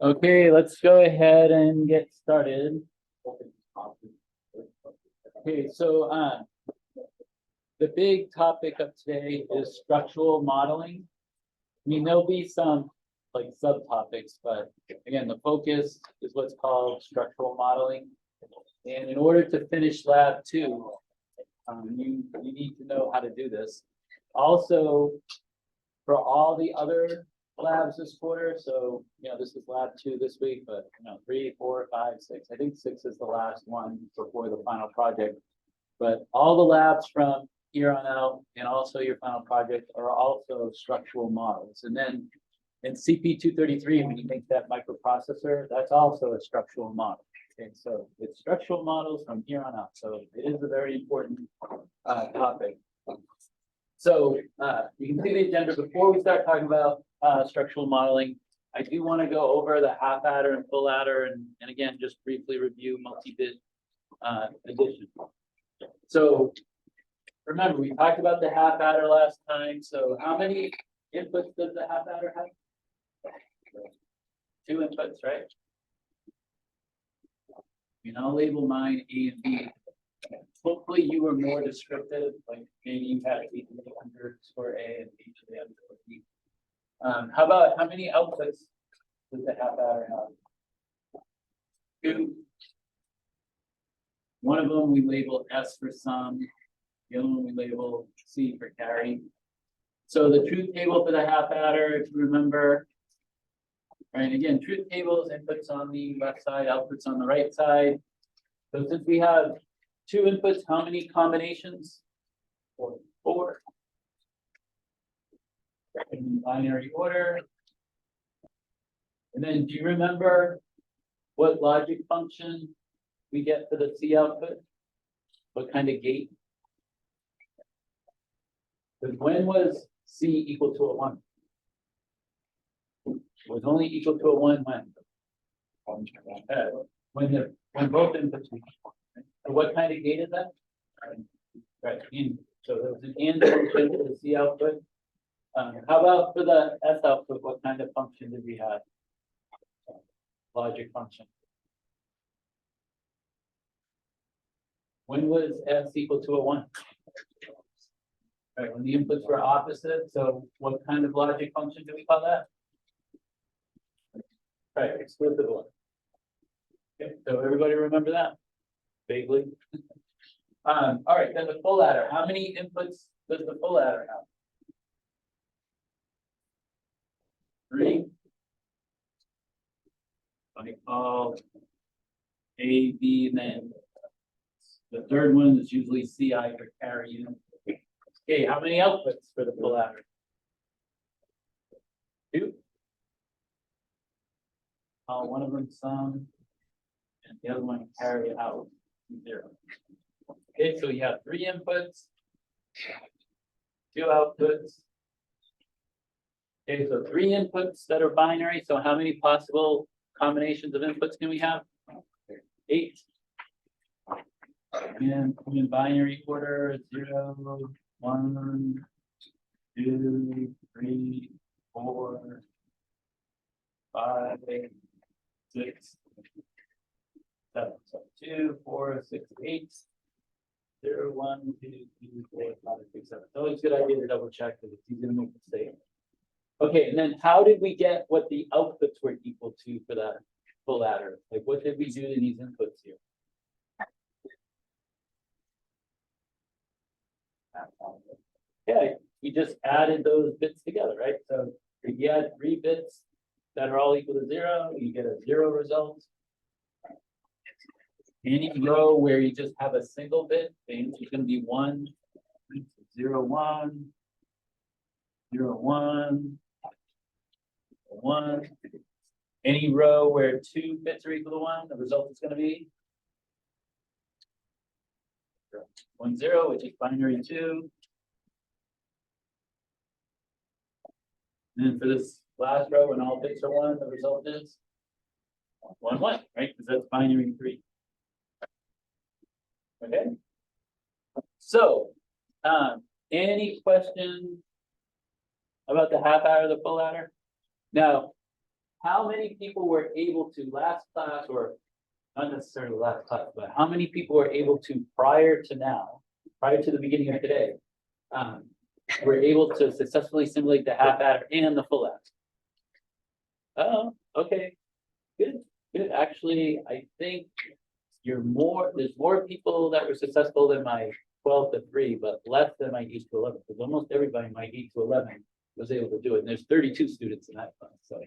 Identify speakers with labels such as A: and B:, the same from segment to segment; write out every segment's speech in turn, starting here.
A: Okay, let's go ahead and get started. Okay, so the big topic of today is structural modeling. I mean, there'll be some like subtopics, but again, the focus is what's called structural modeling. And in order to finish lab 2, you need to know how to do this. Also, for all the other labs this quarter, so this is lab 2 this week, but 3, 4, 5, 6. I think 6 is the last one before the final project. But all the labs from here on out, and also your final project, are also structural models. And then in CPE133, when you make that microprocessor, that's also a structural model. Okay, so it's structural models from here on out. So it is a very important topic. So you can see the agenda. Before we start talking about structural modeling, I do want to go over the half adder and full adder, and again, just briefly review multi-bit addition. So remember, we talked about the half adder last time. So how many inputs does the half adder have? 2 inputs, right? I'll label mine A and B. Hopefully you were more descriptive, like maybe you had A underscore A and H underscore B. How many outputs does the half adder have? 2. One of them we label S for sum, the other one we label C for carry. So the truth table for the half adder, if you remember, right? Again, truth tables, inputs on the left side, outputs on the right side. So since we have 2 inputs, how many combinations? 4. In binary order. And then do you remember what logic function we get for the C output? What kind of gate? Because when was C equal to a 1? It was only equal to a 1 when both inputs were equal. So what kind of gate is that? Right. So there was an AND function for the C output. How about for the S output? What kind of function did we have? Logic function. When was S equal to a 1? Right, when the inputs were opposite. So what kind of logic function do we call that? Right, exclusive one. Okay, so everybody remember that? Vaguely. All right, then the full adder. How many inputs does the full adder have? 3. I call A, B, and then the third one is usually CI for carry. Okay, how many outputs for the full adder? 2. One of them sum, and the other one carry out 0. Okay, so you have 3 inputs, 2 outputs. Okay, so 3 inputs that are binary. So how many possible combinations of inputs can we have? 8. And in binary order, 0, 1, 2, 3, 4, 5, 6, 7. So 2, 4, 6, 8. 0, 1, 2, 3, 4, 5, 6, 7. It's always a good idea to double check because it's easy to make mistakes. Okay, and then how did we get what the outputs were equal to for that full adder? Like what did we do to these inputs here? Yeah, you just added those bits together, right? So if you add 3 bits that are all equal to 0, you get a 0 result. Any row where you just have a single bit, the answer is going to be 1, 0, 1, 0, 1, 1. Any row where 2 bits are equal to 1, the result is going to be 1, 0, which is binary 2. And then for this last row, when all bits are 1, the result is 1, 1, right? Because that's binary 3. Okay. So, any questions About the half adder, the full adder? Now, how many people were able to last class, or not necessarily last class, but how many people were able to prior to now, prior to the beginning of today, were able to successfully simulate the half adder and the full adder? Oh, okay, good, good. Actually, I think there's more people that were successful than my 12 to 3, but less than my 8 to 11, because almost everybody in my 8 to 11 was able to do it. And there's 32 students in that class, so.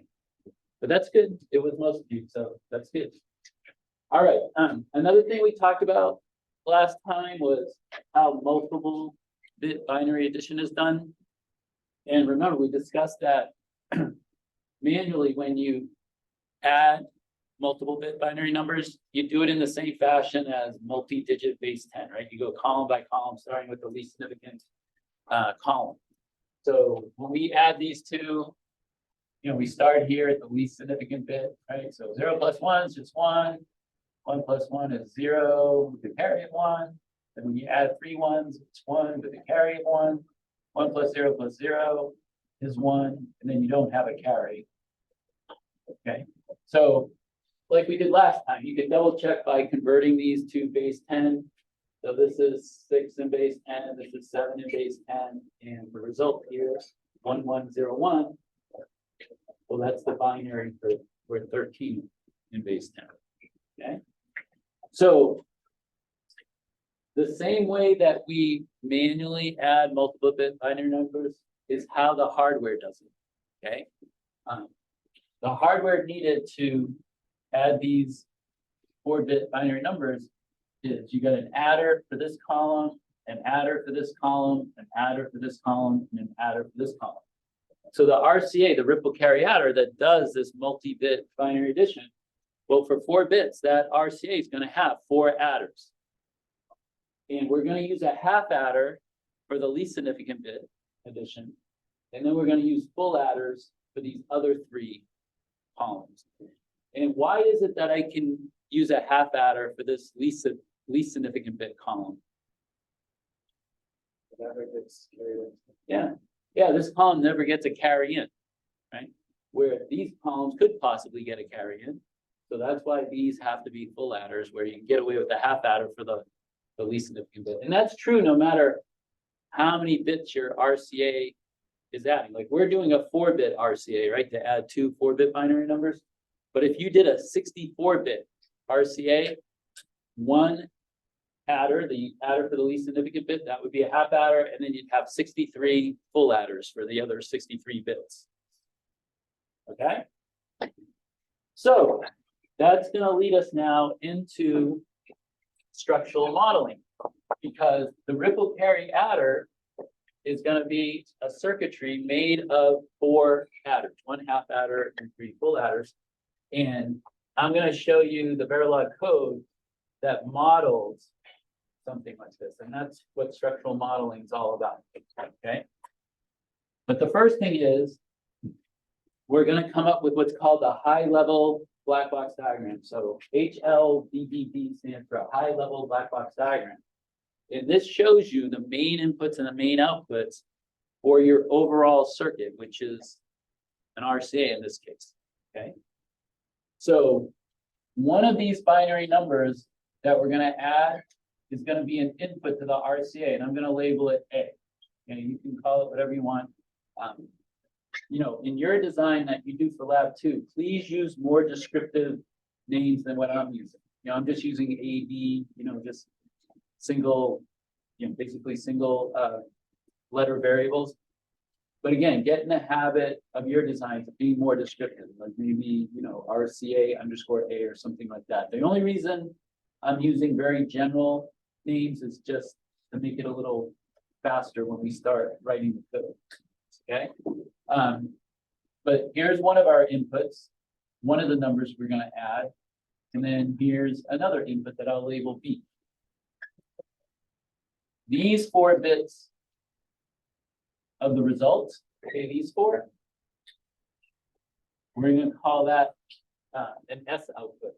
A: But that's good. It was most of you, so that's good. All right. Another thing we talked about last time was how multiple bit binary addition is done. And remember, we discussed that manually when you add multiple bit binary numbers, you do it in the same fashion as multi-digit base 10, right? You go column by column, starting with the least significant column. So when we add these two, we start here at the least significant bit, right? So 0 plus 1 is just 1. 1 plus 1 is 0 with the carry of 1. And when you add 3 ones, it's 1 with the carry of 1. 1 plus 0 is 1. And then you don't have a carry. Okay. So like we did last time, you can double check by converting these to base 10. So this is 6 in base 10, this is 7 in base 10, and the result here, 1101. Well, that's the binary for 13 in base 10. Okay. So the same way that we manually add multiple bit binary numbers is how the hardware does it. Okay. The hardware needed to add these 4-bit binary numbers is you got an adder for this column, an adder for this column, an adder for this column, and an adder for this column. So the RCA, the ripple carry adder that does this multi-bit binary addition, well, for 4 bits, that RCA is going to have 4 adders. And we're going to use a half adder for the least significant bit addition. And then we're going to use full adders for these other 3 columns. And why is it that I can use a half adder for this least significant bit column? Yeah, this column never gets a carry in, right? Where these columns could possibly get a carry in. So that's why these have to be full adders, where you can get away with a half adder for the least significant bit. And that's true no matter how many bits your RCA is adding. Like we're doing a 4-bit RCA, right, to add 2 4-bit binary numbers. But if you did a 64-bit RCA, 1 adder, the adder for the least significant bit, that would be a half adder, and then you'd have 63 full adders for the other 63 bits. Okay? So that's going to lead us now into structural modeling, because the ripple carry adder is going to be a circuitry made of 4 adders, 1 half adder and 3 full adders. And I'm going to show you the Verilog code that models something like this. And that's what structural modeling is all about. Okay. But the first thing is we're going to come up with what's called a high level black box diagram. So HLBBD stands for a high level black box diagram. And this shows you the main inputs and the main outputs for your overall circuit, which is an RCA in this case. Okay. So one of these binary numbers that we're going to add is going to be an input to the RCA, and I'm going to label it A. Okay, you can call it whatever you want. In your design that you do for lab 2, please use more descriptive names than what I'm using. I'm just using A, B, just single, basically single letter variables. But again, get in the habit of your design to be more descriptive, like maybe, RCA underscore A or something like that. The only reason I'm using very general names is just to make it a little faster when we start writing the code. Okay. But here's one of our inputs, one of the numbers we're going to add. And then here's another input that I'll label B. These 4 bits of the results, okay, these 4, we're going to call that an S output.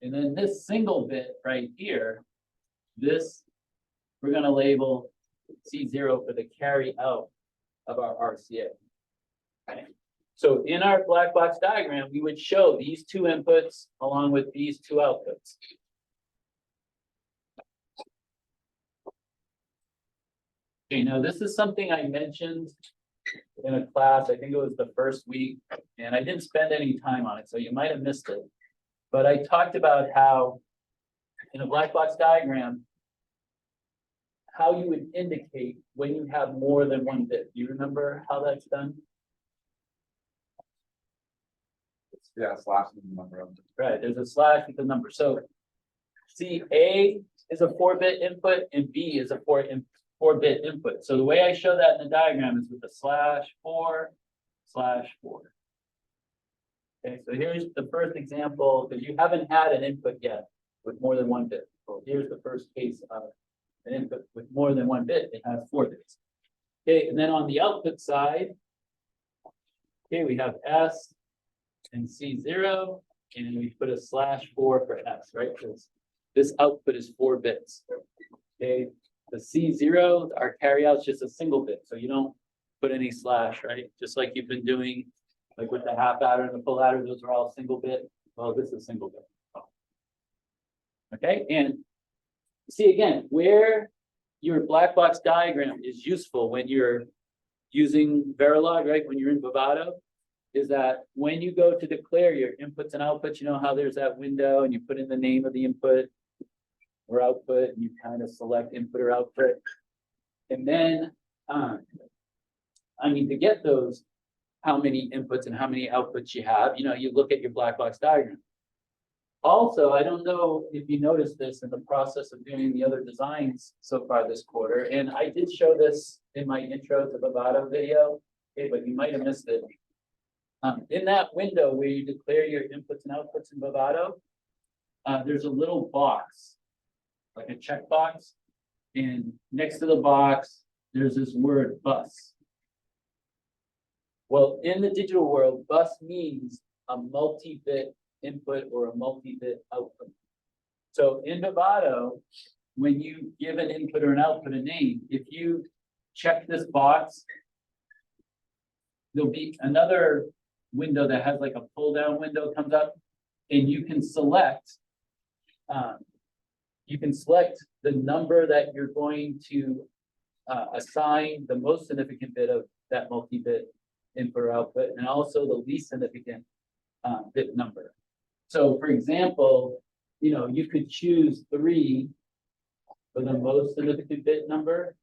A: And then this single bit right here, this we're going to label C0 for the carry out of our RCA. Okay. So in our black box diagram, we would show these two inputs along with these two outputs. Okay, now this is something I mentioned in a class, I think it was the first week, and I didn't spend any time on it, so you might have missed it. But I talked about how in a black box diagram, how you would indicate when you have more than one bit. Do you remember how that's done?
B: Yeah, slash the number of.
A: Right, there's a slash with the number. So see, A is a 4-bit input and B is a 4-bit input. So the way I show that in the diagram is with the /4/4. Okay, so here's the first example, because you haven't had an input yet with more than one bit. So here's the first case of an input with more than one bit. It has 4 bits. Okay, and then on the output side, okay, we have S and C0, and we put a /4 for S, right? Because this output is 4 bits. Okay, the C0, our carryout is just a single bit, so you don't put any slash, right? Just like you've been doing, like with the half adder and the full adder, those are all single bit. Well, this is single bit. Okay, and see again, where your black box diagram is useful when you're using Verilog, right? When you're in Vivado, is that when you go to declare your inputs and outputs, you know how there's that window and you put in the name of the input or output, and you kind of select input or output. And then, to get those, how many inputs and how many outputs you have, you look at your black box diagram. Also, I don't know if you noticed this in the process of doing the other designs so far this quarter, and I did show this in my intro to Vivado video, okay, but you might have missed it. In that window where you declare your inputs and outputs in Vivado, there's a little box, like a checkbox, and next to the box, there's this word bus. Well, in the digital world, bus means a multi-bit input or a multi-bit output. So in Vivado, when you give an input or an output a name, if you check this box, there'll be another window that has like a pull down window comes up, and you can select the number that you're going to assign the most significant bit of that multi-bit input or output, and also the least significant bit number. So for example, you could choose 3 for the most significant bit number,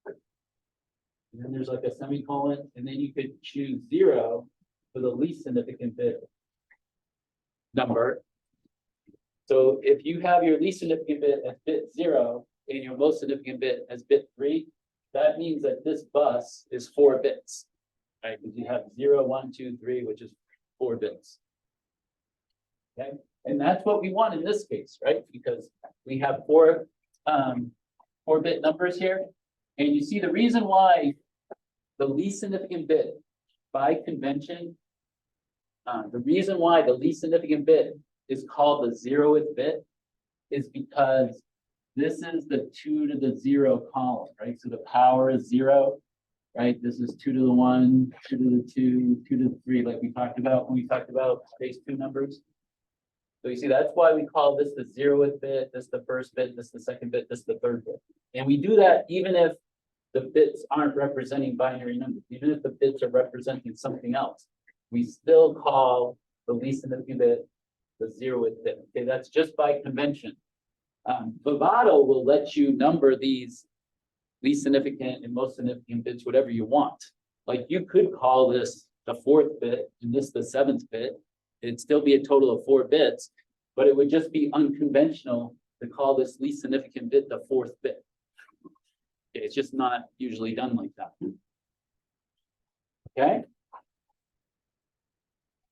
A: and then there's like a semicolon, and then you could choose 0 for the least significant bit number. So if you have your least significant bit as bit 0 and your most significant bit as bit 3, that means that this bus is 4 bits, right? Because you have 0, 1, 2, 3, which is 4 bits. Okay, and that's what we want in this case, right? Because we have 4-bit numbers here, and you see the reason why the least significant bit, by convention, the reason why the least significant bit is called the 0th bit is because this is the 2 to the 0 column, right? So the power is 0, right? This is 2 to the 1, 2 to the 2, 2 to the 3, like we talked about when we talked about base 2 numbers. So you see, that's why we call this the 0th bit, this the first bit, this the second bit, this the third bit. And we do that even if the bits aren't representing binary numbers, even if the bits are representing something else, we still call the least significant bit the 0th bit. Okay, that's just by convention. Vivado will let you number these least significant and most significant bits, whatever you want. Like you could call this the 4th bit and this the 7th bit. It'd still be a total of 4 bits, but it would just be unconventional to call this least significant bit the 4th bit. Okay, it's just not usually done like that. Okay.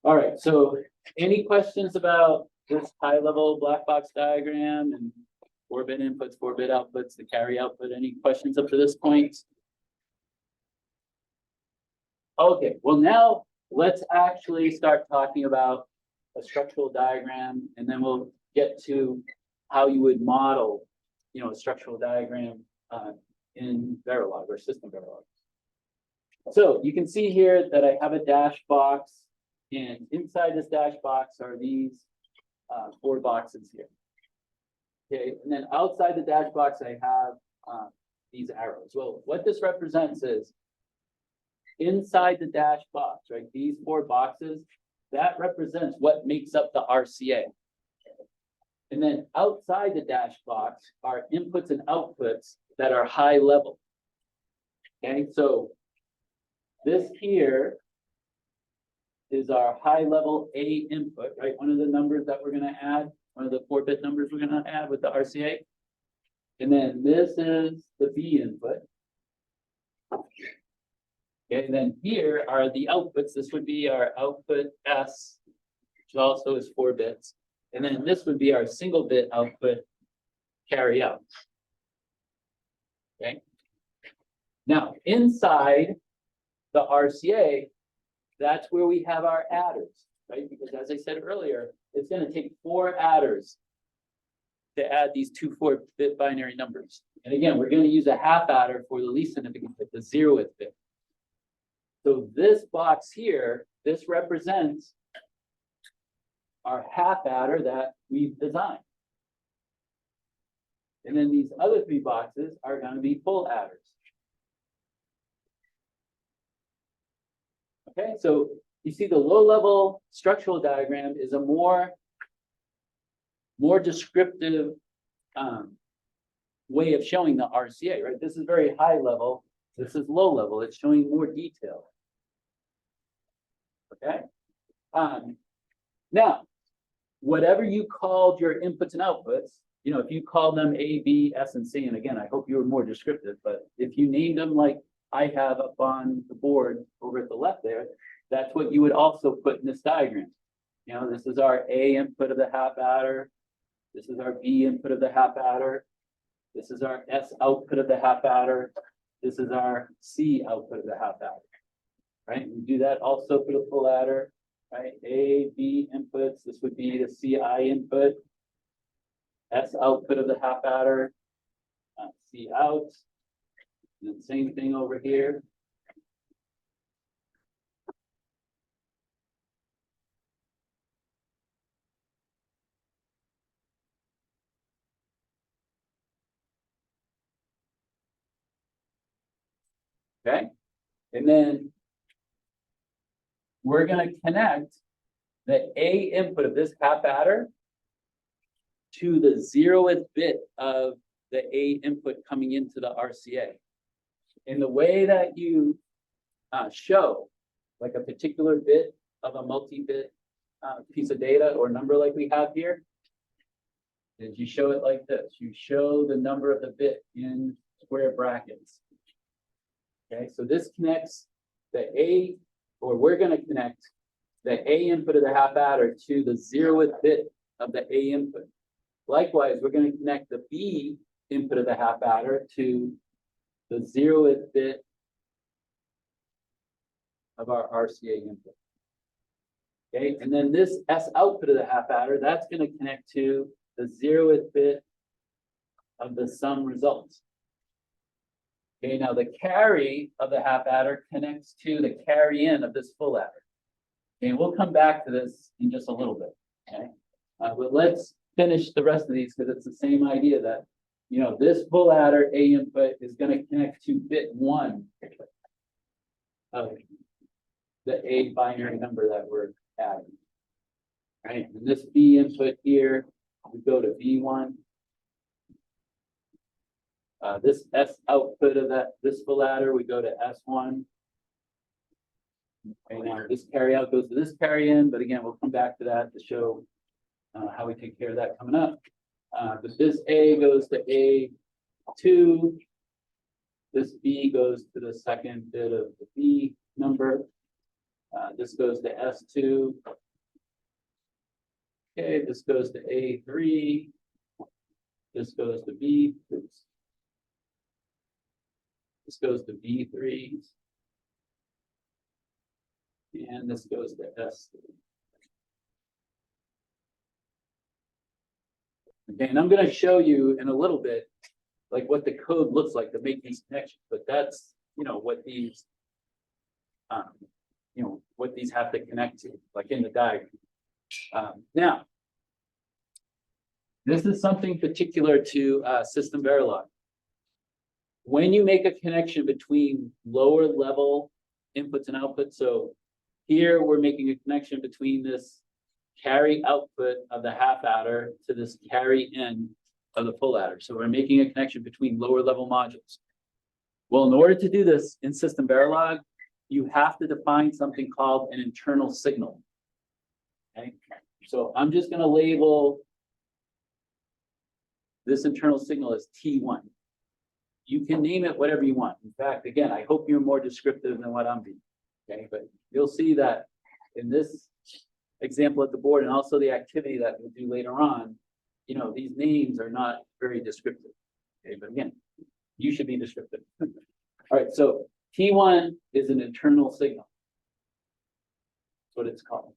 A: All right, so any questions about this high-level black box diagram and 4-bit inputs, 4-bit outputs, the carry output? Any questions up to this point? Okay, well now let's actually start talking about a structural diagram, and then we'll get to how you would model, a structural diagram in Verilog or system Verilog. So you can see here that I have a dash box, and inside this dash box are these 4 boxes here. Okay, and then outside the dash box, I have these arrows. Well, what this represents is inside the dash box, right? These 4 boxes, that represents what makes up the RCA. And then outside the dash box are inputs and outputs that are high level. Okay, so this here is our high level A input, right? One of the numbers that we're going to add, one of the 4-bit numbers we're going to add with the RCA. And then this is the B input. Okay, and then here are the outputs. This would be our output S, which also is 4 bits. And then this would be our single bit output carry out. Okay. Now, inside the RCA, that's where we have our adders, right? Because as I said earlier, it's going to take 4 adders to add these 2 4-bit binary numbers. And again, we're going to use a half adder for the least significant bit, the 0th bit. So this box here, this represents our half adder that we've designed. And then these other 3 boxes are going to be full adders. Okay, so you see the low-level structural diagram is a more descriptive way of showing the RCA, right? This is very high level. This is low level. It's showing more detail. Okay. Now, whatever you called your inputs and outputs, you know, if you call them A, B, S, and C, and again, I hope you were more descriptive, but if you named them like I have up on the board over at the left there, that's what you would also put in this diagram. You know, this is our A input of the half adder. This is our B input of the half adder. This is our S output of the half adder. This is our C output of the half adder. Right? We do that also for the full adder. Right? A, B inputs. This would be the CI input. S output of the half adder. C out. And then same thing over here. Okay. And then we're going to connect the A input of this half adder to the 0th bit of the A input coming into the RCA. And the way that you show like a particular bit of a multi-bit piece of data or number like we have here is you show it like this. You show the number of the bit in square brackets. Okay, so this connects the A, or we're going to connect the A input of the half adder to the 0th bit of the A input. Likewise, we're going to connect the B input of the half adder to the 0th bit of our RCA input. Okay, and then this S output of the half adder, that's going to connect to the 0th bit of the sum results. Okay, now the carry of the half adder connects to the carry in of this full adder. Okay, we'll come back to this in just a little bit. Okay, but let's finish the rest of these because it's the same idea that, you know, this full adder A input is going to connect to bit 1 of the A binary number that we're adding. Right, and this B input here, we go to B1. This S output of this full adder, we go to S1. Okay, now this carry out goes to this carry in, but again, we'll come back to that to show how we take care of that coming up. But this A goes to A2. This B goes to the 2nd bit of the B number. This goes to S2. Okay, this goes to A3. This goes to B. Oops. This goes to B3. And this goes to S3. Okay, and I'm going to show you in a little bit like what the code looks like to make these connections, but that's, you know, what these you know, what these have to connect to, like in the diagram. Now, this is something particular to system Verilog. When you make a connection between lower level inputs and outputs, so here we're making a connection between this carry output of the half adder to this carry in of the full adder. So we're making a connection between lower level modules. Well, in order to do this in system Verilog, you have to define something called an internal signal. Okay, so I'm just going to label this internal signal as T1. You can name it whatever you want. In fact, again, I hope you're more descriptive than what I'm being. Okay, but you'll see that in this example at the board and also the activity that we'll do later on, you know, these names are not very descriptive. Okay, but again, you should be descriptive. All right, so T1 is an internal signal. That's what it's called.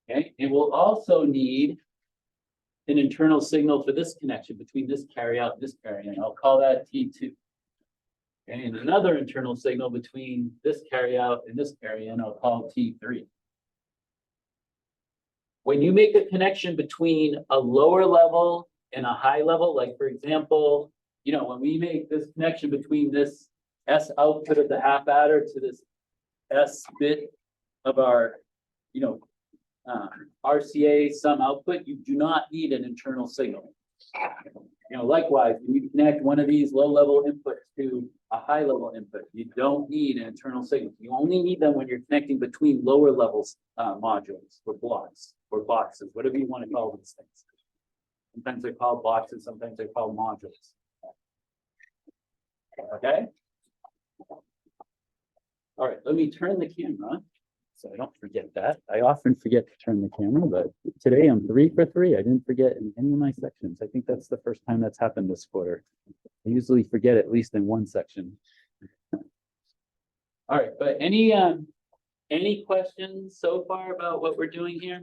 A: Okay, and we'll also need an internal signal for this connection between this carry out and this carry in. I'll call that T2. Okay, and another internal signal between this carry out and this carry in, I'll call T3. When you make a connection between a lower level and a high level, like for example, you know, when we make this connection between this S output of the half adder to this S bit of our, you know, RCA sum output, you do not need an internal signal. You know, likewise, when you connect one of these low-level inputs to a high-level input, you don't need an internal signal. You only need them when you're connecting between lower levels modules or blocks or boxes, whatever you want to call these things. Sometimes they're called boxes, sometimes they're called modules. Okay. All right, let me turn the camera so I don't forget that. I often forget to turn the camera, but today I'm 3 for 3. I didn't forget in any of my sections. I think that's the first time that's happened this quarter. I usually forget at least in one section. All right, but any questions so far about what we're doing here?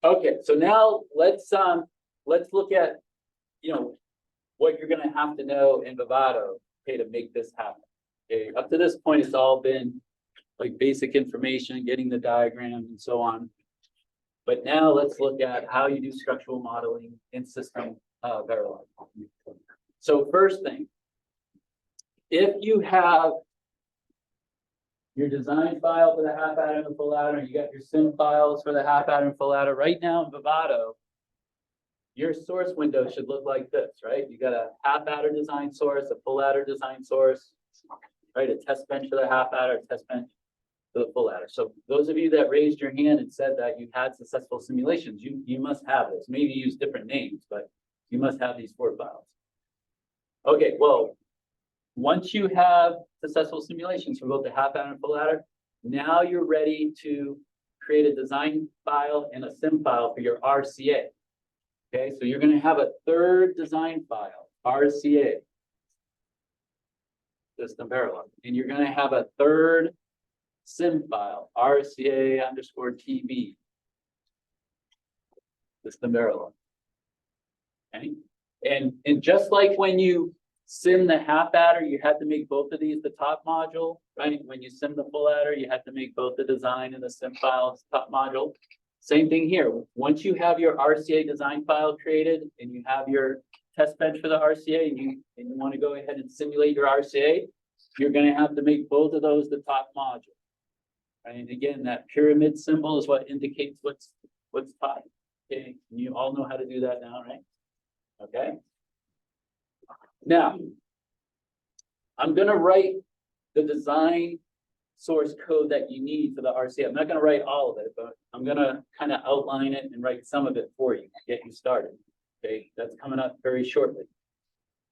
A: Okay, so now let's look at, you know, what you're going to have to know in Vivado, okay, to make this happen. Okay, up to this point, it's all been like basic information, getting the diagrams and so on. But now let's look at how you do structural modeling in system Verilog. So first thing, if you have your design file for the half adder and the full adder, and you got your sim files for the half adder and full adder, right now in Vivado, your source window should look like this, right? You got a half adder design source, a full adder design source, right? A test bench for the half adder, a test bench for the full adder. So those of you that raised your hand and said that you had successful simulations, you must have this. Maybe use different names, but you must have these 4 files. Okay, well, once you have successful simulations for both the half adder and full adder, now you're ready to create a design file and a sim file for your RCA. Okay, so you're going to have a third design file, RCA, system Verilog, and you're going to have a third sim file, RCA_TB, system Verilog. Okay, and just like when you sim the half adder, you had to make both of these the top module, right? When you sim the full adder, you had to make both the design and the sim files top module. Same thing here. Once you have your RCA design file created and you have your test bench for the RCA and you want to go ahead and simulate your RCA, you're going to have to make both of those the top module. Right? And again, that pyramid symbol is what indicates what's top. Okay, you all know how to do that now, right? Okay. Now, I'm going to write the design source code that you need for the RCA. I'm not going to write all of it, but I'm going to kind of outline it and write some of it for you to get you started. Okay, that's coming up very shortly.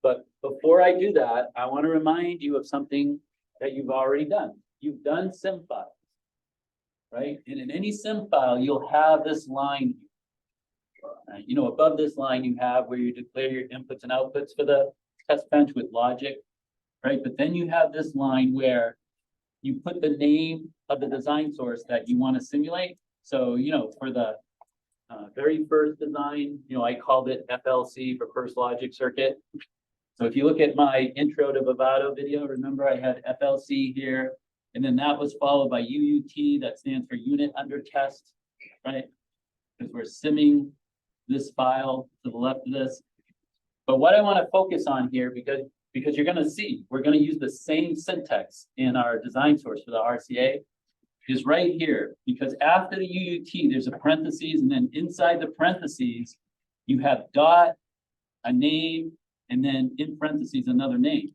A: But before I do that, I want to remind you of something that you've already done. You've done sim files, right? And in any sim file, you'll have this line. You know, above this line, you have where you declare your inputs and outputs for the test bench with logic, right? But then you have this line where you put the name of the design source that you want to simulate. So, you know, for the very first design, you know, I called it FLC for first logic circuit. So if you look at my intro to Vivado video, remember I had FLC here, and then that was followed by UUT, that stands for unit under test, right? Because we're simming this file to the left of this. But what I want to focus on here, because you're going to see, we're going to use the same syntax in our design source for the RCA, is right here. Because after the UUT, there's a parentheses, and then inside the parentheses, you have dot, a name, and then in parentheses, another name.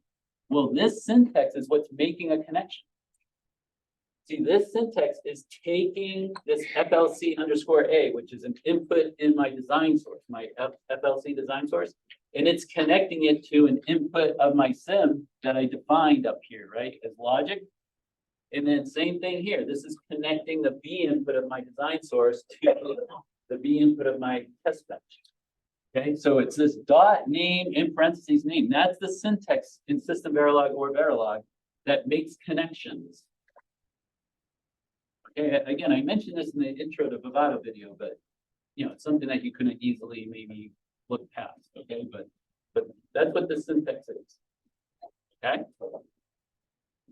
A: Well, this syntax is what's making a connection. See, this syntax is taking this FLC underscore A, which is an input in my design source, my FLC design source, and it's connecting it to an input of my sim that I defined up here, right, as logic. And then same thing here. This is connecting the B input of my design source to the B input of my test bench. Okay, so it's this dot name in parentheses name. That's the syntax in System Verilog or Verilog that makes connections. Okay, again, I mentioned this in the intro to Vivado video, but you know, it's something that you couldn't easily maybe look past. Okay, but that's what the syntax is. Okay.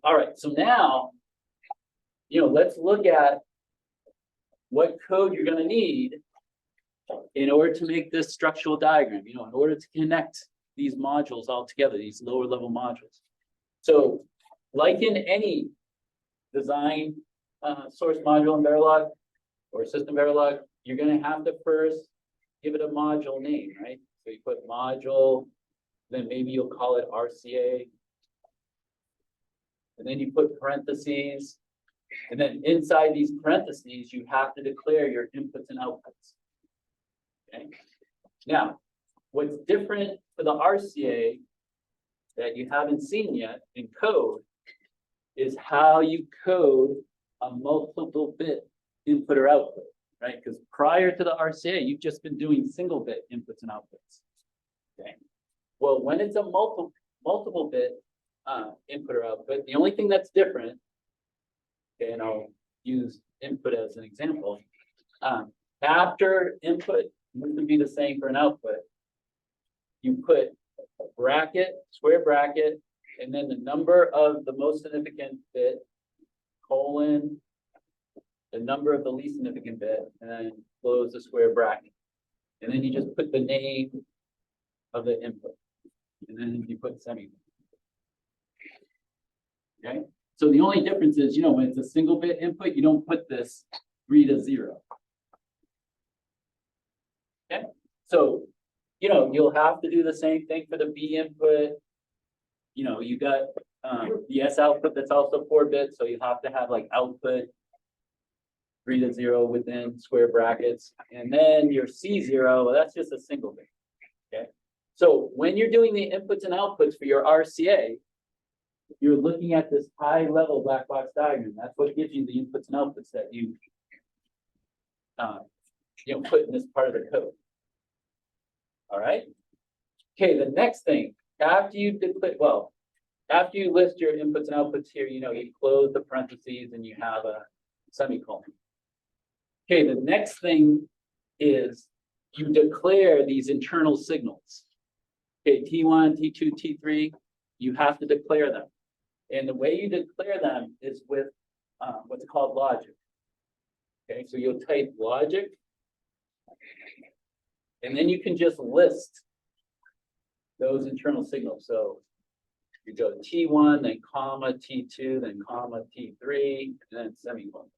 A: All right, so now, you know, let's look at what code you're going to need in order to make this structural diagram, you know, in order to connect these modules all together, these lower level modules. So like in any design source module in Verilog or System Verilog, you're going to have to first give it a module name, right? So you put module, then maybe you'll call it RCA. And then you put parentheses. And then inside these parentheses, you have to declare your inputs and outputs. Okay. Now, what's different for the RCA that you haven't seen yet in code is how you code a multiple bit input or output, right? Because prior to the RCA, you've just been doing single bit inputs and outputs. Okay. Well, when it's a multiple bit input or output, the only thing that's different, okay, and I'll use input as an example. After input, this would be the same for an output. You put a bracket, square bracket, and then the number of the most significant bit, colon, the number of the least significant bit, and then close the square bracket. And then you just put the name of the input. And then you put semicolon. Okay? So the only difference is, you know, when it's a single bit input, you don't put this 3 to 0. Okay? So, you know, you'll have to do the same thing for the B input. You know, you got the S output that's also 4 bits, so you have to have like output 3 to 0 within square brackets. And then your C0, well, that's just a single bit. Okay. So when you're doing the inputs and outputs for your RCA, you're looking at this high level black box diagram. That's what gives you the inputs and outputs that you put in this part of the code. All right. Okay, the next thing, after you declare, well, after you list your inputs and outputs here, you know, you close the parentheses and you have a semicolon. Okay, the next thing is you declare these internal signals. Okay, T1, T2, T3, you have to declare them. And the way you declare them is with what's called logic. Okay, so you'll type logic, and then you can just list those internal signals. So you go T1, then comma, T2, then comma, T3, and then semicolon.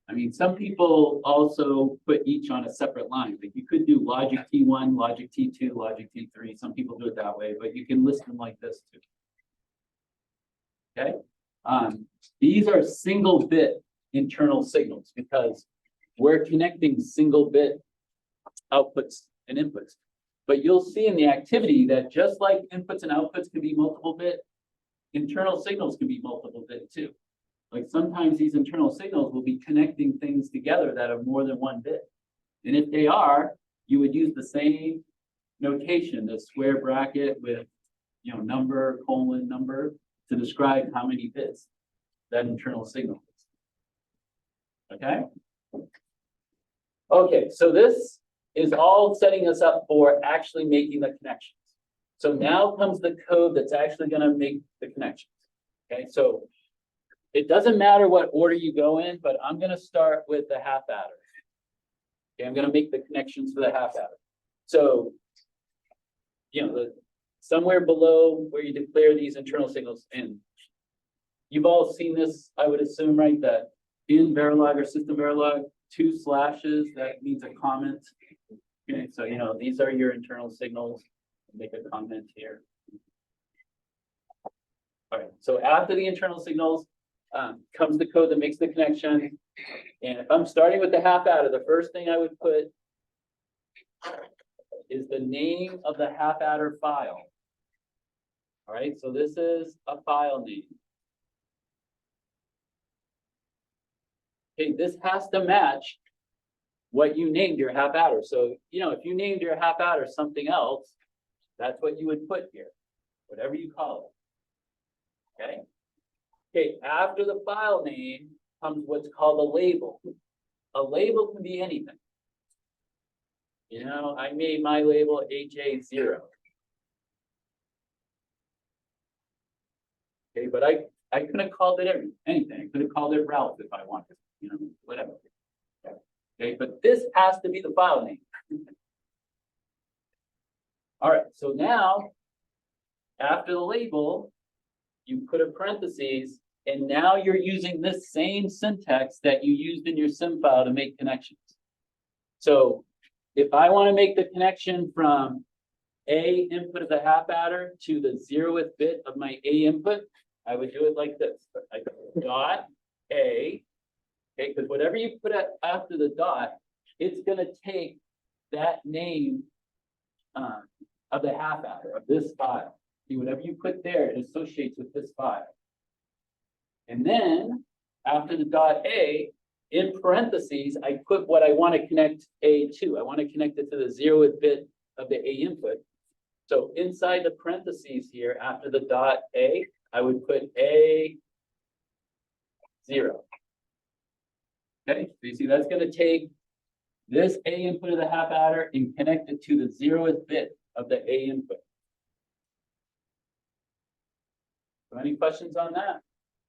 A: I mean, some people also put each on a separate line. Like you could do logic T1, logic T2, logic T3. Some people do it that way, but you can list them like this too. Okay. These are single bit internal signals because we're connecting single bit outputs and inputs. But you'll see in the activity that just like inputs and outputs can be multiple bit, internal signals can be multiple bit too. Like sometimes these internal signals will be connecting things together that are more than 1 bit. And if they are, you would use the same notation, the square bracket with, you know, number, colon, number, to describe how many bits that internal signal is. Okay? Okay, so this is all setting us up for actually making the connections. So now comes the code that's actually gonna make the connections. Okay, so it doesn't matter what order you go in, but I'm gonna start with the half adder. Okay, I'm gonna make the connections for the half adder. So, somewhere below where you declare these internal signals in. You've all seen this, I would assume, right? That in Verilog or system Verilog, 2 slashes, that means a comment. Okay, so these are your internal signals. Make a comment here. All right, so after the internal signals comes the code that makes the connection. And if I'm starting with the half adder, the first thing I would put is the name of the half adder file. All right, so this is a file name. Okay, this has to match what you named your half adder. So, if you named your half adder something else, that's what you would put here, whatever you call it. Okay. Okay, after the file name comes what's called a label. A label can be anything. I made my label HA0. Okay, but I could have called it anything. I could have called it Ralph if I wanted, whatever. Okay, but this has to be the file name. All right, so now after the label, you put a parentheses, and now you're using this same syntax that you used in your sim file to make connections. So if I want to make the connection from A input of the half adder to the 0th bit of my A input, I would do it like this. I go dot A, okay, because whatever you put after the dot, it's going to take that name of the half adder of this file. See, whatever you put there, it associates with this file. And then after the dot A, in parentheses, I put what I want to connect A to. I want to connect it to the 0th bit of the A input. So inside the parentheses here, after the dot A, I would put A0. Okay, so you see that's going to take this A input of the half adder and connect it to the 0th bit of the A input. So any questions on that?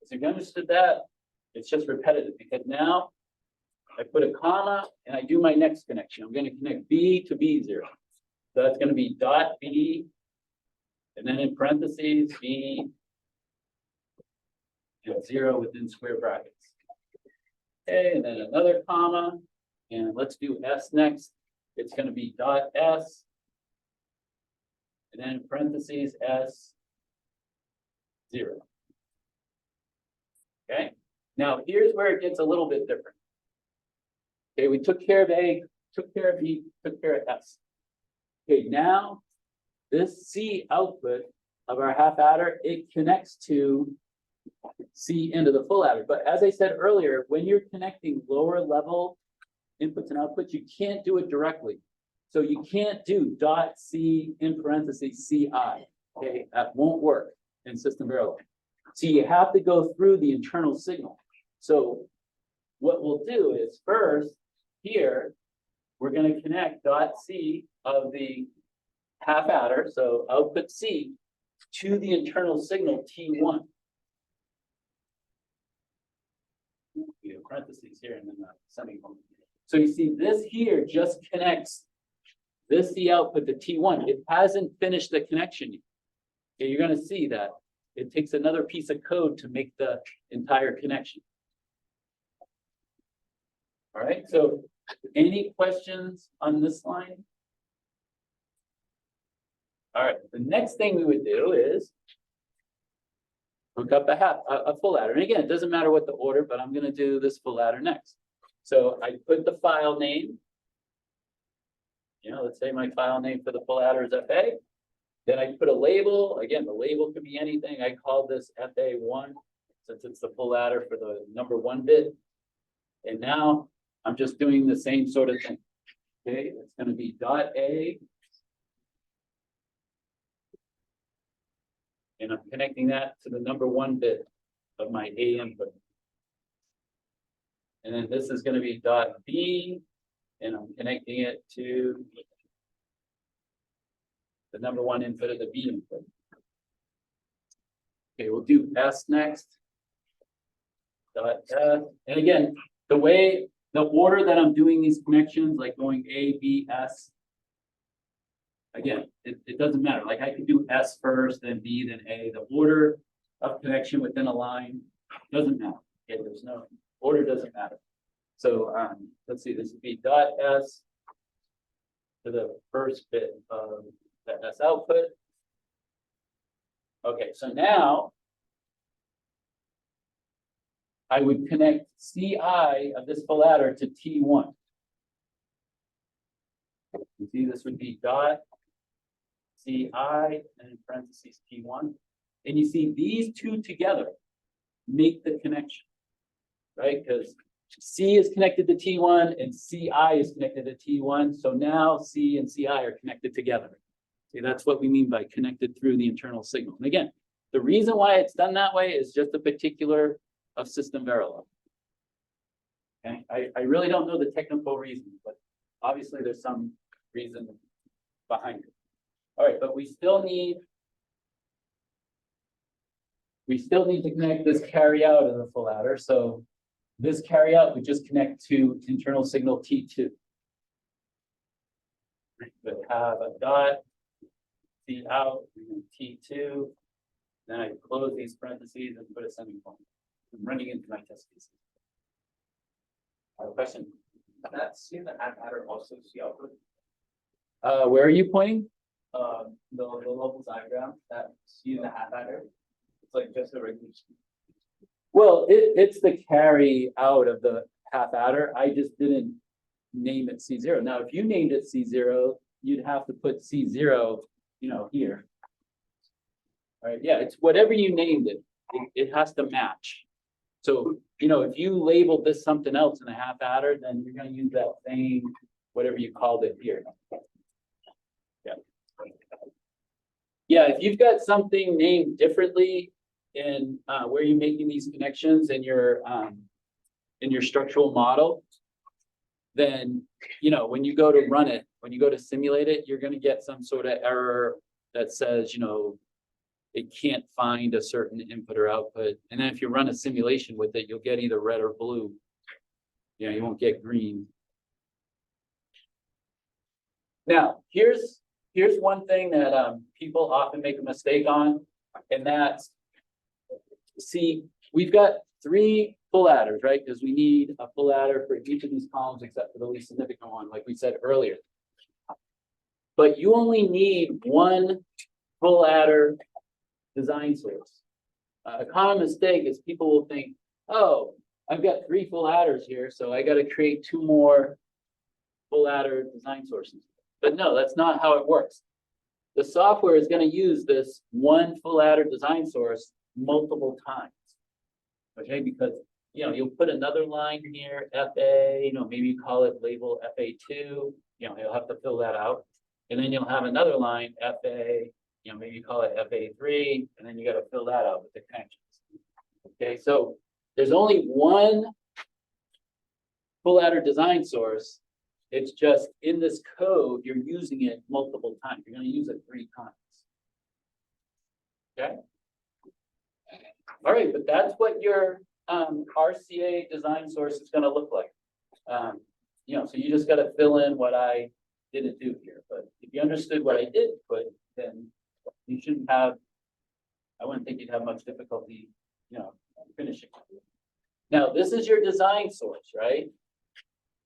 A: So if you understood that, it's just repetitive because now I put a comma and I do my next connection. I'm going to connect B to B0. So that's going to be dot B, and then in parentheses, B and 0 within square brackets. Okay, and then another comma, and let's do S next. It's going to be dot S, and then in parentheses, S0. Okay, now here's where it gets a little bit different. Okay, we took care of A, took care of B, took care of S. Okay, now this C output of our half adder, it connects to C into the full adder. But as I said earlier, when you're connecting lower level inputs and outputs, you can't do it directly. So you can't do dot C in parentheses CI. Okay, that won't work in system Verilog. So you have to go through the internal signal. So what we'll do is first here, we're going to connect dot C of the half adder, so output C, to the internal signal T1. We have parentheses here and then a semicolon. So you see this here just connects this the output to T1. It hasn't finished the connection yet. Okay, you're going to see that it takes another piece of code to make the entire connection. All right, so any questions on this line? All right, the next thing we would do is hook up a full adder. And again, it doesn't matter what the order, but I'm going to do this full adder next. So I put the file name. Let's say my file name for the full adder is FA. Then I put a label. Again, the label could be anything. I call this FA1 since it's the full adder for the number 1 bit. And now I'm just doing the same sort of thing. Okay, it's going to be dot A. And I'm connecting that to the number 1 bit of my A input. And then this is going to be dot B, and I'm connecting it to the number one input of the B input. Okay, we'll do S next. Dot F. And again, the order that I'm doing these connections, like going A, B, S. Again, it doesn't matter. Like I could do S first, then B, then A. The order of connection within a line doesn't matter. Okay, there's no order, doesn't matter. So let's see, this would be dot S to the first bit of the S output. Okay, so now I would connect CI of this full adder to T1. You see, this would be dot CI and in parentheses T1. And you see these two together make the connection, right? Because C is connected to T1 and CI is connected to T1. So now C and CI are connected together. See, that's what we mean by connected through the internal signal. And again, the reason why it's done that way is just a particular of system Verilog. Okay, I really don't know the technical reason, but obviously there's some reason behind it. All right, but we still need to connect this carry out of the full adder. So this carry out would just connect to internal signal T2. But have a dot C out T2. Then I close these parentheses and put a semicolon. I'm running into my test cases. I have a question.
B: That's in the half adder also see output.
A: Where are you pointing?
B: The local diagram that see in the half adder. It's like just a regular.
A: Well, it's the carry out of the half adder. I just didn't name it C0. Now, if you named it C0, you'd have to put C0, here. All right, yeah, it's whatever you named it. It has to match. So, if you labeled this something else in a half adder, then you're going to use that same, whatever you called it here. Yeah. Yeah, if you've got something named differently in where you're making these connections in your structural model, then, when you go to run it, when you go to simulate it, you're going to get some sort of error that says, it can't find a certain input or output. And then if you run a simulation with it, you'll get either red or blue. You won't get green. Now, here's one thing that people often make a mistake on, and that's, see, we've got 3 full adders, right? Because we need a full adder for each of these columns except for the least significant one, like we said earlier. But you only need 1 full adder design source. A common mistake is people will think, oh, I've got 3 full adders here, so I got to create 2 more full adder design sources. But no, that's not how it works. The software is going to use this 1 full adder design source multiple times. Okay, because you'll put another line here, FA, maybe you call it label FA2, you'll have to fill that out. And then you'll have another line, FA, maybe you call it FA3, and then you got to fill that out with the connections. Okay, so there's only 1 full adder design source. It's just in this code, you're using it multiple times. You're going to use it 3 times. Okay. All right, but that's what your RCA design source is going to look like. So you just got to fill in what I didn't do here. But if you understood what I did put, then you shouldn't have, I wouldn't think you'd have much difficulty, finishing. Now, this is your design source, right?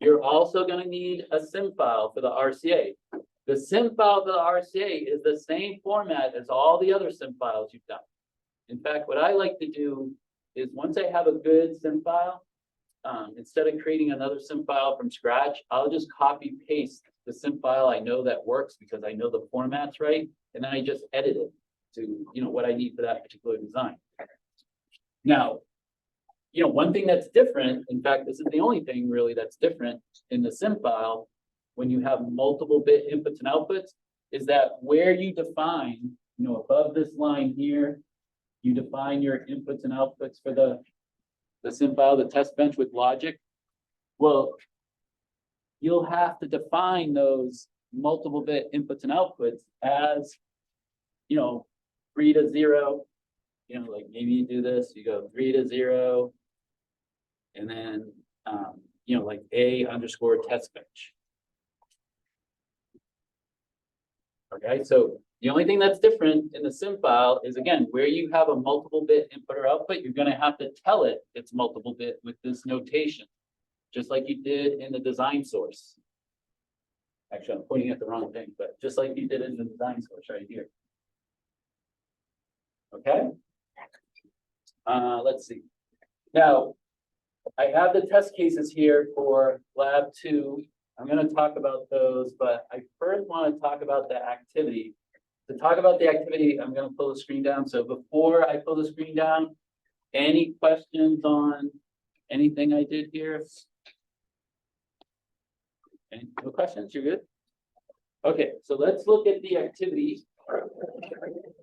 A: You're also going to need a SIM file for the RCA. The SIM file for the RCA is the same format as all the other SIM files you've done. In fact, what I like to do is once I have a good SIM file, instead of creating another SIM file from scratch, I'll just copy paste the SIM file I know that works because I know the format's right, and then I just edit it to what I need for that particular design. Now, one thing that's different, in fact, this is the only thing really that's different in the SIM file when you have multiple bit inputs and outputs, is that where you define, above this line here, you define your inputs and outputs for the SIM file, the test bench with logic. Well, you'll have to define those multiple bit inputs and outputs as, 3 to 0, like maybe you do this, you go 3 to 0, and then, like A underscore test bench. Okay, so the only thing that's different in the sim file is, again, where you have a multiple bit input or output, you're gonna have to tell it it's multiple bit with this notation, just like you did in the design source. Actually, I'm pointing at the wrong thing, but just like you did in the design source right here. Okay. Let's see. Now, I have the test cases here for lab 2. I'm going to talk about those, but I first want to talk about the activity. To talk about the activity, I'm going to pull the screen down. So before I pull the screen down, any questions on anything I did here? No questions? You're good? Okay, so let's look at the activity.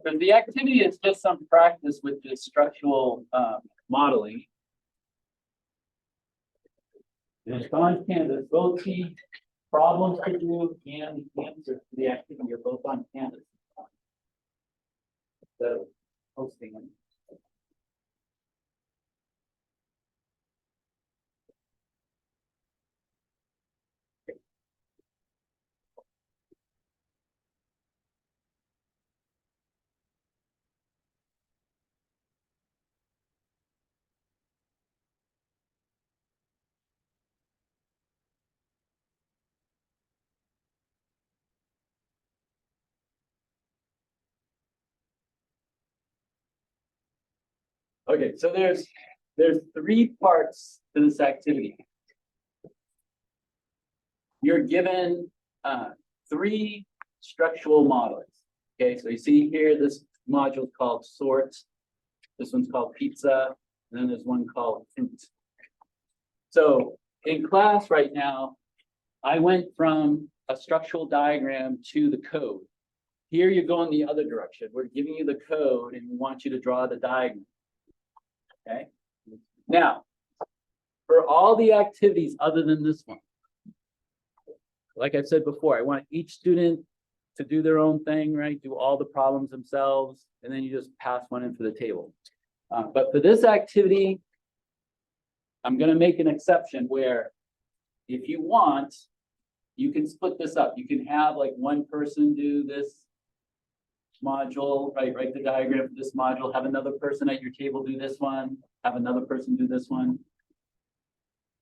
A: But the activity is just some practice with this structural modeling. It's on Canvas. Both the problems to do and the answers to the activity are both on Canvas. So posting them. Okay, so there's 3 parts to this activity. You're given 3 structural models. Okay, so you see here this module is called sort, this one's called pizza, and then there's one called fruit. So in class right now, I went from a structural diagram to the code. Here you're going the other direction. We're giving you the code and we want you to draw the diagram. Okay. Now, for all the activities other than this one, like I said before, I want each student to do their own thing, right? Do all the problems themselves, and then you just pass one into the table. But for this activity, I'm going to make an exception where if you want, you can split this up. You can have like one person do this module, right? Write the diagram for this module, have another person at your table do this one, have another person do this one.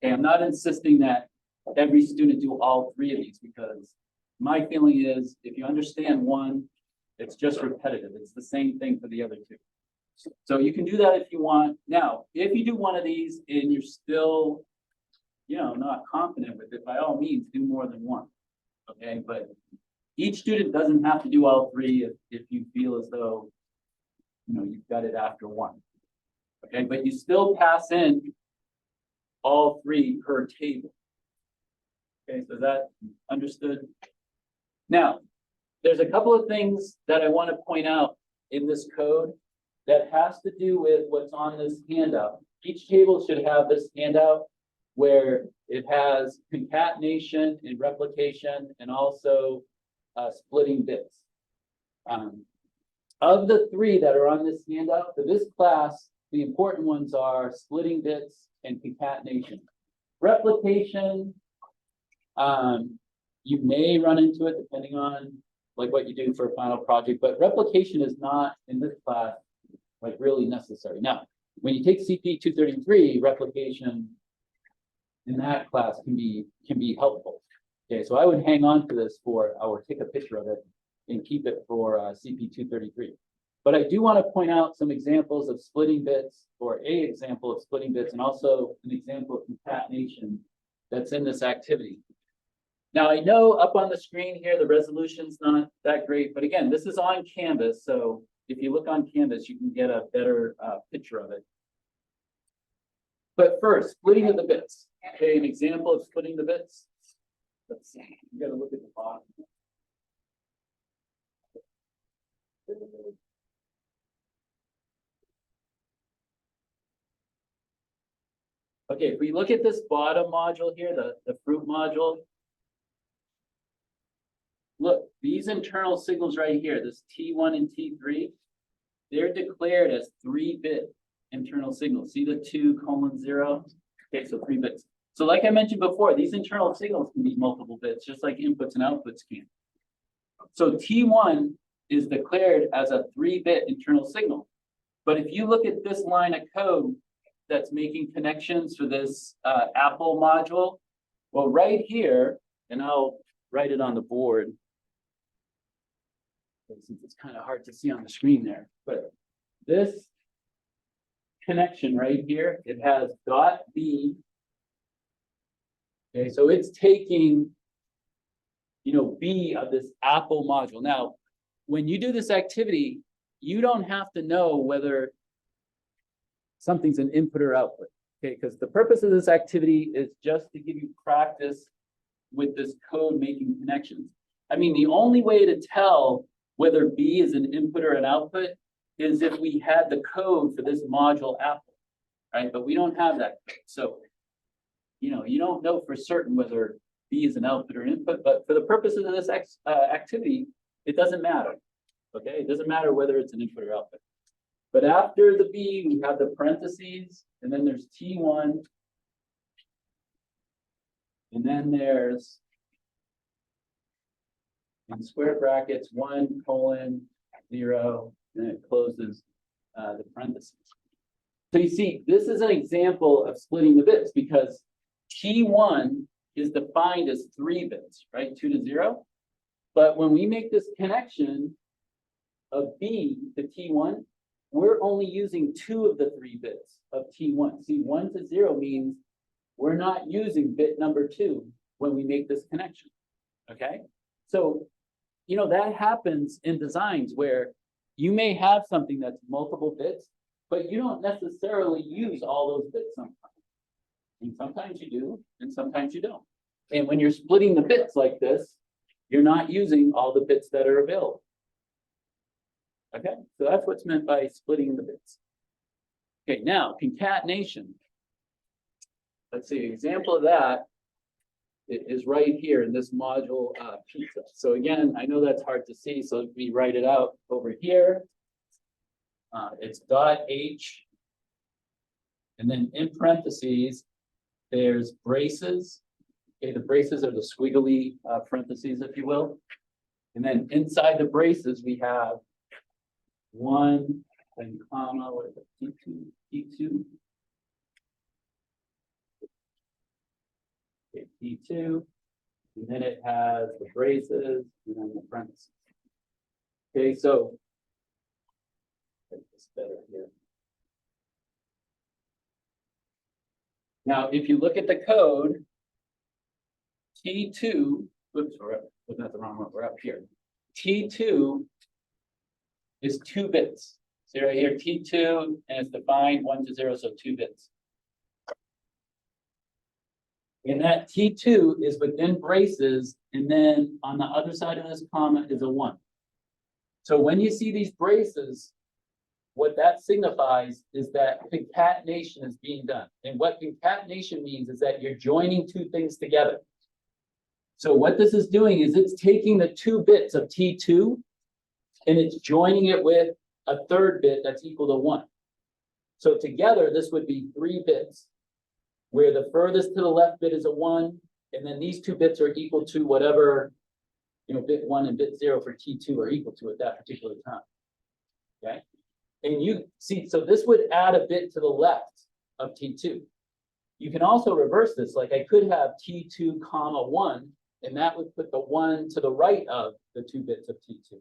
A: Okay, I'm not insisting that every student do all 3 of these, because my feeling is if you understand one, it's just repetitive. It's the same thing for the other 2. So you can do that if you want. Now, if you do one of these and you're still, not confident with it, by all means, do more than one. Okay, but each student doesn't have to do all 3 if you feel as though, you've got it after one. Okay, but you still pass in all 3 per table. Okay, so that understood? Now, there's a couple of things that I want to point out in this code that has to do with what's on this handout. Each table should have this handout where it has concatenation and replication and also splitting bits. Of the 3 that are on this handout, for this class, the important ones are splitting bits and concatenation. Replication, you may run into it depending on like what you do for a final project, but replication is not in this class like really necessary. Now, when you take CPE133, replication in that class can be helpful. Okay, so I would hang on to this or take a picture of it and keep it for CPE133. But I do want to point out some examples of splitting bits, or a example of splitting bits, and also an example of concatenation that's in this activity. Now, I know up on the screen here, the resolution's not that great, but again, this is on Canvas. So if you look on Canvas, you can get a better picture of it. But first, splitting of the bits. Okay, an example of splitting the bits. Let's see, you got to look at the bottom. Okay, if we look at this bottom module here, the fruit module, look, these internal signals right here, this T1 and T3, they're declared as 3-bit internal signals. See the 2:0? Okay, so 3 bits. So like I mentioned before, these internal signals can be multiple bits, just like inputs and outputs can. So T1 is declared as a 3-bit internal signal. But if you look at this line of code that's making connections for this Apple module, well, right here, and I'll write it on the board, since it's kind of hard to see on the screen there, but this connection right here, it has .b. Okay, so it's taking, B of this Apple module. Now, when you do this activity, you don't have to know whether something's an input or output, okay? Because the purpose of this activity is just to give you practice with this code making connections. I mean, the only way to tell whether B is an input or an output is if we had the code for this module Apple, right? But we don't have that code. So, you don't know for certain whether B is an output or input, but for the purposes of this activity, it doesn't matter, okay? It doesn't matter whether it's an input or output. But after the B, we have the parentheses, and then there's T1, and then there's, in square brackets, 1:0, and it closes the parentheses. So you see, this is an example of splitting the bits because T1 is defined as 3 bits, right? 2 to 0. But when we make this connection of B to T1, we're only using 2 of the 3 bits of T1. See, 1 to 0 means we're not using bit number 2 when we make this connection, okay? So, that happens in designs where you may have something that's multiple bits, but you don't necessarily use all those bits sometimes. And sometimes you do, and sometimes you don't. And when you're splitting the bits like this, you're not using all the bits that are available. Okay, so that's what's meant by splitting the bits. Okay, now concatenation. Let's see, an example of that is right here in this module pizza. So again, I know that's hard to see, so we write it out over here. It's .h, and then in parentheses, there's braces. Okay, the braces are the squiggly parentheses, if you will. And then inside the braces, we have 1, then comma, what is it, T2, okay, T2, and then it has the braces, and then the parentheses. Okay, so, make this better here. Now, if you look at the code, T2, oops, we're looking at the wrong one, we're up here. T2 is 2 bits. See right here, T2, and it's defined 1 to 0, so 2 bits. And that T2 is within braces, and then on the other side of this comma is a 1. So when you see these braces, what that signifies is that concatenation is being done. And what concatenation means is that you're joining 2 things together. So what this is doing is it's taking the 2 bits of T2 and it's joining it with a 3rd bit that's equal to 1. So together, this would be 3 bits, where the furthest to the left bit is a 1, and then these 2 bits are equal to whatever, bit 1 and bit 0 for T2 are equal to at that particular time, okay? And you see, so this would add a bit to the left of T2. You can also reverse this, like I could have T2 comma 1, and that would put the 1 to the right of the 2 bits of T2.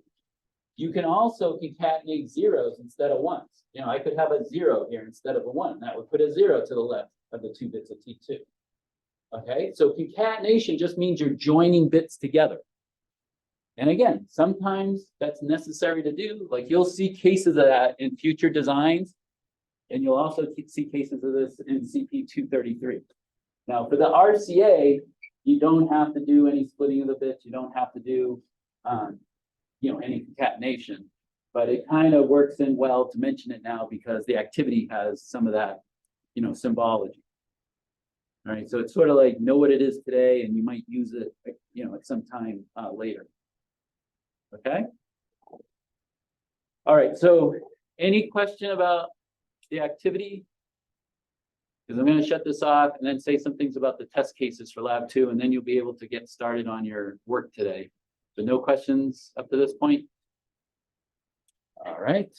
A: You can also concatenate zeros instead of ones. I could have a 0 here instead of a 1. That would put a 0 to the left of the 2 bits of T2. Okay, so concatenation just means you're joining bits together. And again, sometimes that's necessary to do. Like you'll see cases of that in future designs, and you'll also see cases of this in CPE133. Now, for the RCA, you don't have to do any splitting of the bits. You don't have to do, any concatenation. But it kind of works in well to mention it now because the activity has some of that, symbology. All right, so it's sort of like know what it is today, and you might use it, at some time later. Okay. All right, so any question about the activity? Because I'm going to shut this off and then say some things about the test cases for lab 2, and then you'll be able to get started on your work today. So no questions up to this point? All right.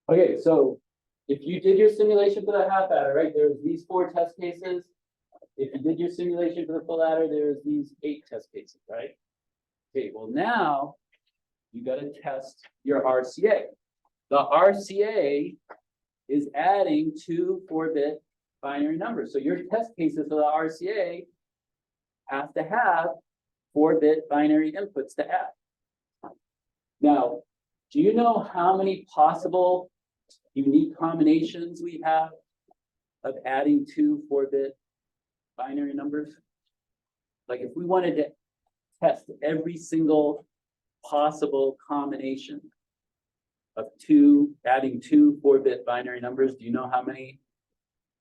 A: Okay, so if you did your simulation for the half adder, right, there's these 4 test cases. If you did your simulation for the full adder, there's these 8 test cases, right? Okay, well now you got to test your RCA. The RCA is adding 2 4-bit binary numbers. So your test cases for the RCA have to have 4-bit binary inputs to add. Now, do you know how many possible unique combinations we have of adding 2 4-bit binary numbers? Like if we wanted to test every single possible combination of adding 2 4-bit binary numbers, do you know how many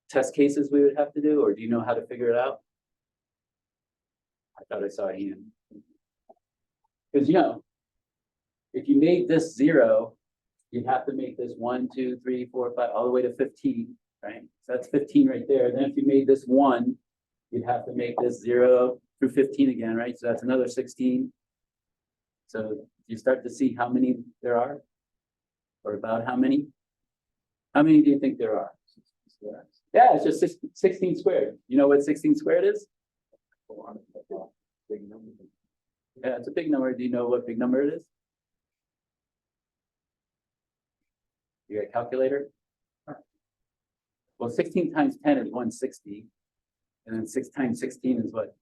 A: test cases we would have to do, or do you know how to figure it out? I thought I saw a hand. Because if you made this 0, you'd have to make this 1, 2, 3, 4, 5, all the way to 15, right? So that's 15 right there. Then if you made this 1, you'd have to make this 0 through 15 again, right? So that's another 16. So you start to see how many there are, or about how many? How many do you think there are? Yeah, it's just 16 squared. You know what 16 squared is? Yeah, it's a big number. Do you know what big number it is? You got a calculator? Well, 16 times 10 is 160. And then 6 times 16 is what?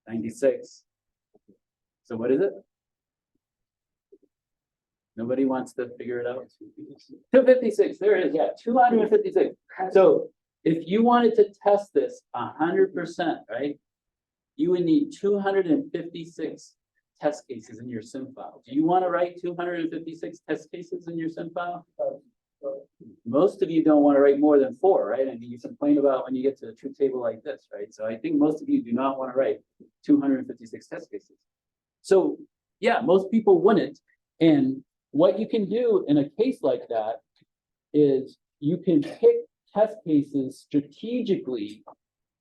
A: 96. So what is it? Nobody wants to figure it out? 256. There it is. Yeah, 256. So if you wanted to test this 100%, right, you would need 256 test cases in your sim file. Do you want to write 256 test cases in your sim file? Most of you don't want to write more than 4, right? I mean, you complain about when you get to a truth table like this, right? So I think most of you do not want to write 256 test cases. So yeah, most people wouldn't. And what you can do in a case like that is you can pick test cases strategically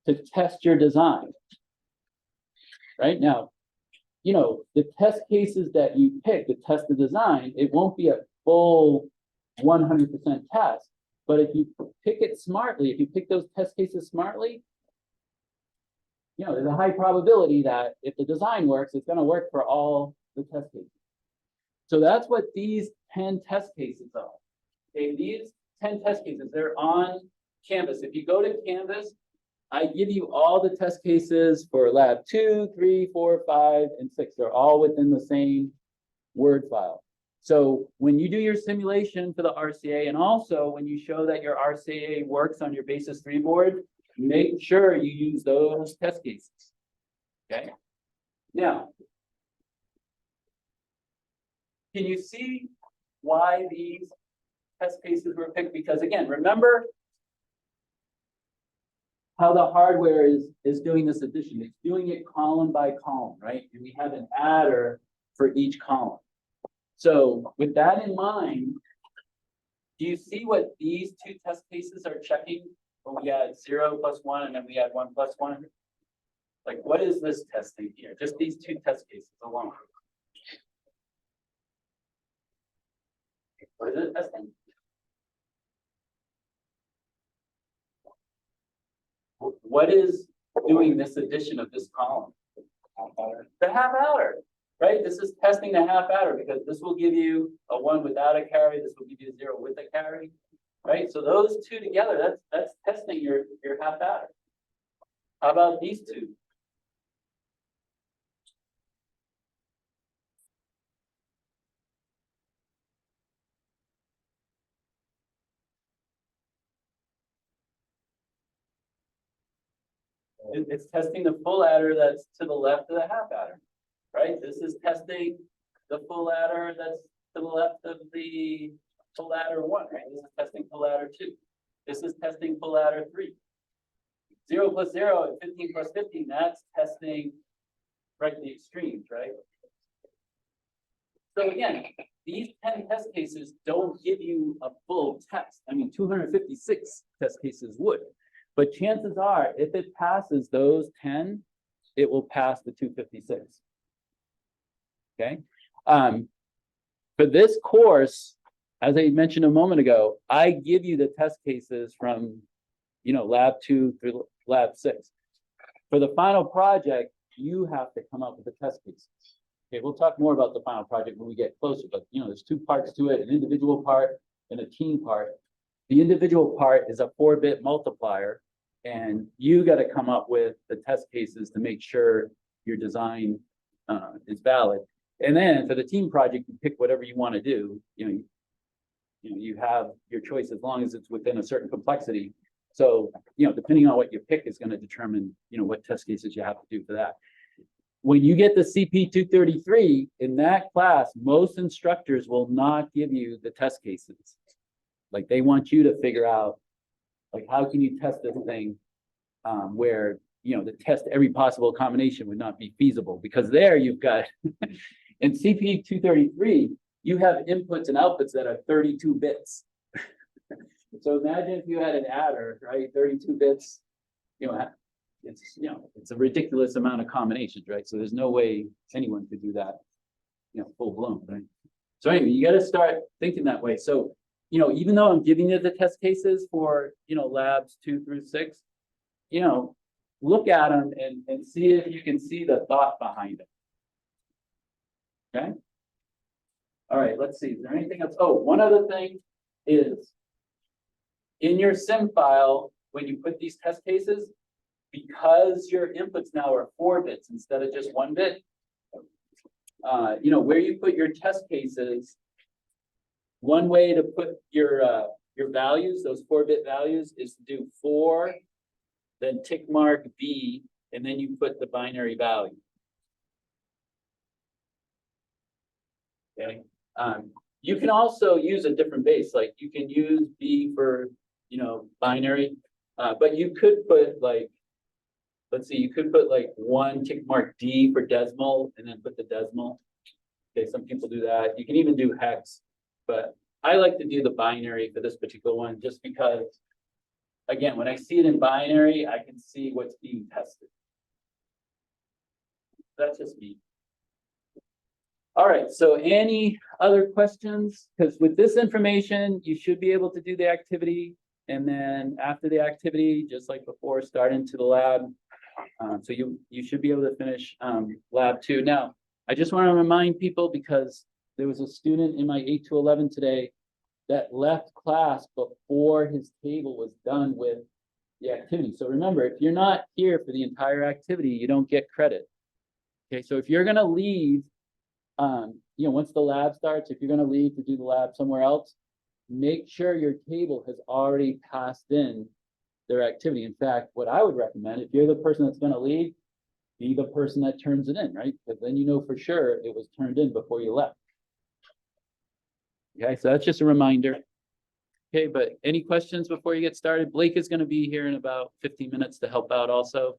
A: to test your design. Right now, the test cases that you pick to test the design, it won't be a full 100% test. But if you pick it smartly, if you pick those test cases smartly, there's a high probability that if the design works, it's going to work for all the test cases. So that's what these 10 test cases are. Okay, these 10 test cases, they're on Canvas. If you go to Canvas, I give you all the test cases for lab 2, 3, 4, 5, and 6. They're all within the same Word file. So when you do your simulation for the RCA, and also when you show that your RCA works on your basis 3 board, make sure you use those test cases. Okay. Now, can you see why these test cases were picked? Because again, remember how the hardware is doing this addition. It's doing it column by column, right? And we have an adder for each column. So with that in mind, do you see what these 2 test cases are checking when we add 0 plus 1 and then we add 1 plus 1? Like, what is this testing here? Just these 2 test cases alone. What is it testing? What is doing this addition of this column? The half adder, right? This is testing the half adder because this will give you a 1 without a carry. This will give you a 0 with a carry, right? So those 2 together, that's testing your half adder. How about these 2? It's testing the full adder that's to the left of the half adder. right? This is testing the full ladder that's to the left of the full ladder 1, right? This is testing full ladder 2. This is testing full ladder 3. 0 plus 0 and 15 plus 15, that's testing right the extremes, right? So again, these 10 test cases don't give you a full test. I mean, 256 test cases would, but chances are, if it passes those 10, it will pass the 256. Okay. For this course, as I mentioned a moment ago, I give you the test cases from, lab 2 through lab 6. For the final project, you have to come up with the test cases. Okay, we'll talk more about the final project when we get closer, but there's 2 parts to it, an individual part and a team part. The individual part is a 4-bit multiplier, and you got to come up with the test cases to make sure your design is valid. And then for the team project, you pick whatever you want to do. You have your choice as long as it's within a certain complexity. So, depending on what you pick is going to determine, what test cases you have to do for that. When you get the CPE133 in that class, most instructors will not give you the test cases. Like they want you to figure out, like, how can you test this thing where, to test every possible combination would not be feasible, because there you've got, in CPE133, you have inputs and outputs that are 32 bits. So imagine if you had an adder, right? 32 bits, it's a ridiculous amount of combinations, right? So there's no way anyone could do that, full blown, right? So anyway, you got to start thinking that way. So, even though I'm giving you the test cases for, labs 2 through 6, look at them and see if you can see the thought behind it. Okay. All right, let's see. Is there anything else? Oh, one other thing is in your sim file, when you put these test cases, because your inputs now are 4 bits instead of just 1 bit, where you put your test cases, one way to put your values, those 4-bit values, is to do 4, then tick mark B, and then you put the binary value. Okay. You can also use a different base, like you can use B for, binary, but you could put like, let's see, you could put like 1 tick mark D for decimal and then put the decimal. Okay, some people do that. You can even do hex, but I like to do the binary for this particular one just because, again, when I see it in binary, I can see what's being tested. That's just me. All right, so any other questions? Because with this information, you should be able to do the activity. And then after the activity, just like before, start into the lab. So you should be able to finish lab 2. Now, I just want to remind people, because there was a student in my 8 to 11 today that left class before his table was done with the activity. So remember, if you're not here for the entire activity, you don't get credit. Okay, so if you're going to leave, once the lab starts, if you're going to leave to do the lab somewhere else, make sure your table has already passed in their activity. In fact, what I would recommend, if you're the person that's going to leave, be the person that turns it in, right? Because then you know for sure it was turned in before you left. Okay, so that's just a reminder. Okay, but any questions before you get started? Blake is going to be here in about 15 minutes to help out also.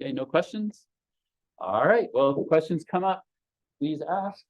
A: Okay, no questions? All right, well, if questions come up, please ask.